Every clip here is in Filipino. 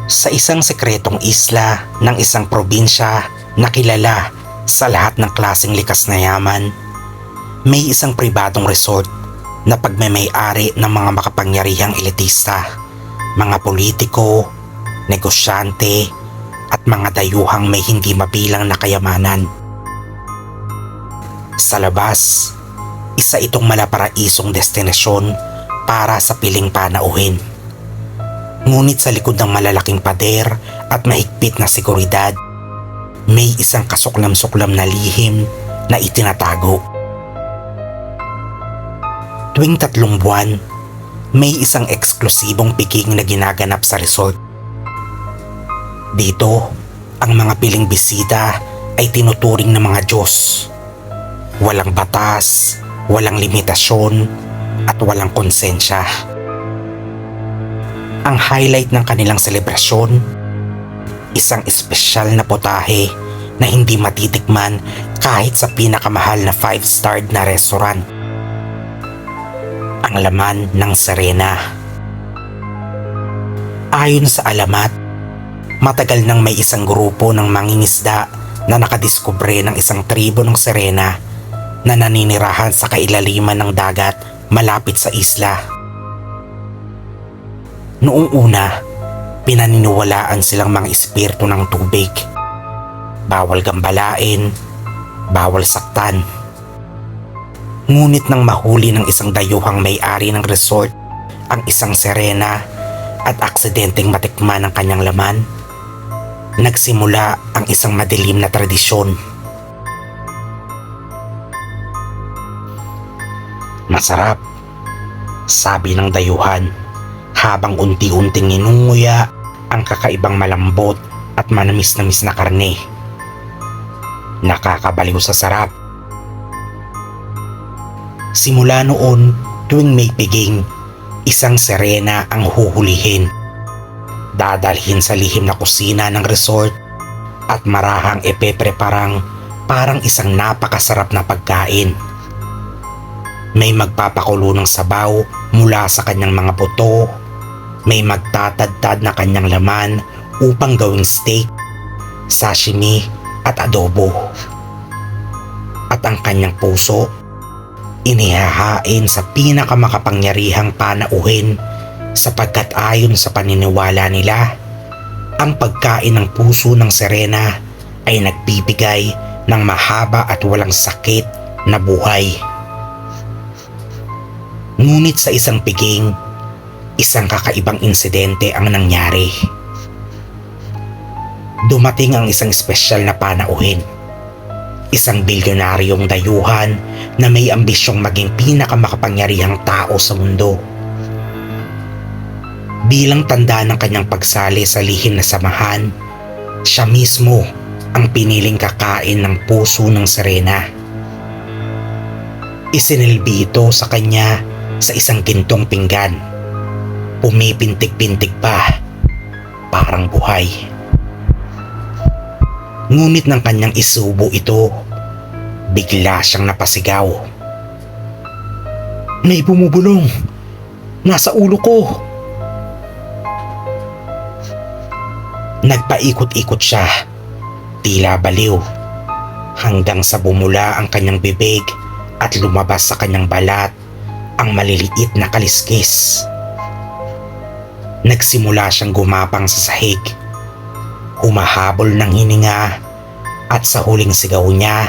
Sa isang sekretong isla ng isang probinsya na kilala sa lahat ng klaseng likas na yaman, may isang pribadong resort na pagmamay-ari ng mga makapangyarihang elitista, mga politiko, negosyante at mga dayuhang may hindi mabilang na kayamanan. Sa labas, isa itong malaparaisong destinasyon para sa piling panauhin. Ngunit sa likod ng malalaking pader at mahigpit na seguridad, may isang kasuklam-suklam na lihim na itinatago. Tuwing 3 buwan, may isang eksklusibong piging na ginaganap sa resort. Dito, ang mga piling bisita ay tinuturing ng mga Diyos. Walang batas, walang limitasyon, at walang konsensya. Ang highlight ng kanilang selebrasyon, isang espesyal na potahe na hindi matitikman kahit sa pinakamahal na 5-star na restaurant. Ang laman ng Serena. Ayon sa alamat, matagal nang may isang grupo ng mangingisda na nakadiskubre ng isang tribo ng Serena na naninirahan sa kailaliman ng dagat malapit sa isla. Noong una, pinaniniwalaan silang mga espiritu ng tubig. Bawal gambalain, bawal saktan. Ngunit nang mahuli ng isang dayuhang may-ari ng resort ang isang Serena at aksidenteng matikman ang kanyang laman, nagsimula ang isang madilim na tradisyon. Masarap, sabi ng dayuhan habang unti-unting inunguya ang kakaibang malambot at manamis-namis na karne. Nakakabaliw sa sarap. Simula noon, tuwing may piging, isang Serena ang huhulihin. Dadalhin sa lihim na kusina ng resort at marahang ipepreparang parang isang napakasarap na pagkain. May magpapakulo ng sabaw mula sa kanyang mga buto, may magtatadtad na kanyang laman upang gawing steak, sashimi at adobo. At ang kanyang puso, inihahain sa pinakamakapangyarihang panauhin sapagkat ayon sa paniniwala nila, ang pagkain ng puso ng Serena ay nagbibigay ng mahaba at walang sakit na buhay. Ngunit sa isang piging, isang kakaibang insidente ang nangyari. Dumating ang isang espesyal na panauhin. Isang bilyonaryong dayuhan na may ambisyong maging pinakamakapangyarihang tao sa mundo. Bilang tanda ng kanyang pagsali sa lihim na samahan, siya mismo ang piniling kakain ng puso ng Serena. Isinilbi ito sa kanya sa isang gintong pinggan. Pumipintig-pintig pa, parang buhay. Ngunit nang kanyang isubo ito, bigla siyang napasigaw. May bumubulong! Nasa ulo ko! Nagpaikot-ikot siya, tila baliw, hanggang sa bumula ang kanyang bibig at lumabas sa kanyang balat ang maliliit na kaliskis. Nagsimula siyang gumapang sa sahig, humahabol ng hininga, at sa huling sigaw niya,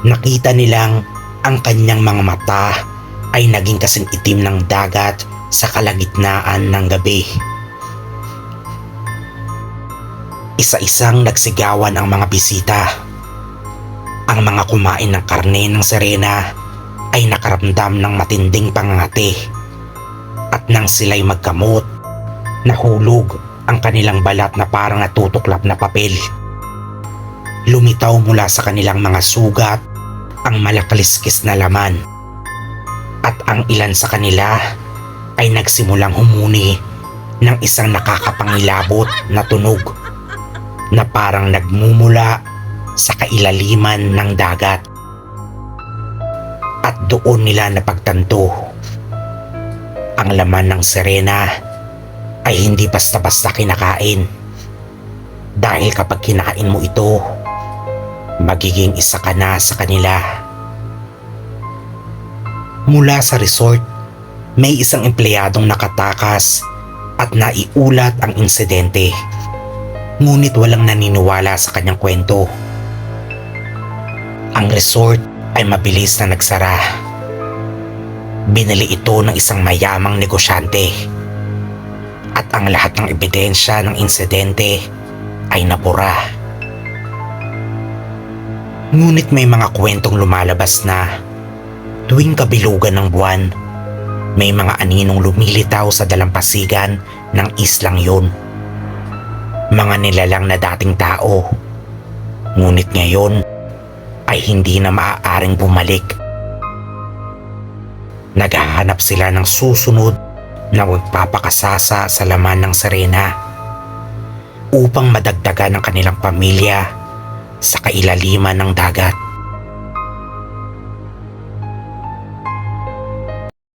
nakita nilang ang kanyang mga mata ay naging kasing itim ng dagat sa kalagitnaan ng gabi. Isa-isang nagsigawan ang mga bisita. Ang mga kumain ng karne ng Serena ay nakaramdam ng matinding pangangati, at nang sila'y magkamot, nahulog ang kanilang balat na parang natutuklap na papel. Lumitaw mula sa kanilang mga sugat ang malakaliskis na laman, at ang ilan sa kanila ay nagsimulang humuni ng isang nakakapangilabot na tunog na parang nagmumula sa kailaliman ng dagat. At doon nila napagtanto, ang laman ng Serena ay hindi basta-basta kinakain. Dahil kapag kinain mo ito, magiging isa ka na sa kanila. Mula sa resort, may isang empleyadong nakatakas at naiulat ang insidente. Ngunit walang naniniwala sa kanyang kwento. Ang resort ay mabilis na nagsara. Binili ito ng isang mayamang negosyante. At ang lahat ng ebidensya ng insidente ay napura. Ngunit may mga kwentong lumalabas na tuwing kabilugan ng buwan, may mga aninong lumilitaw sa dalampasigan ng islang yun. Mga nilalang na dating tao, ngunit ngayon ay hindi na maaaring bumalik. Naghahanap sila ng susunod na magpapakasasa sa laman ng Serena upang madagdagan ang kanilang pamilya sa kailaliman ng dagat.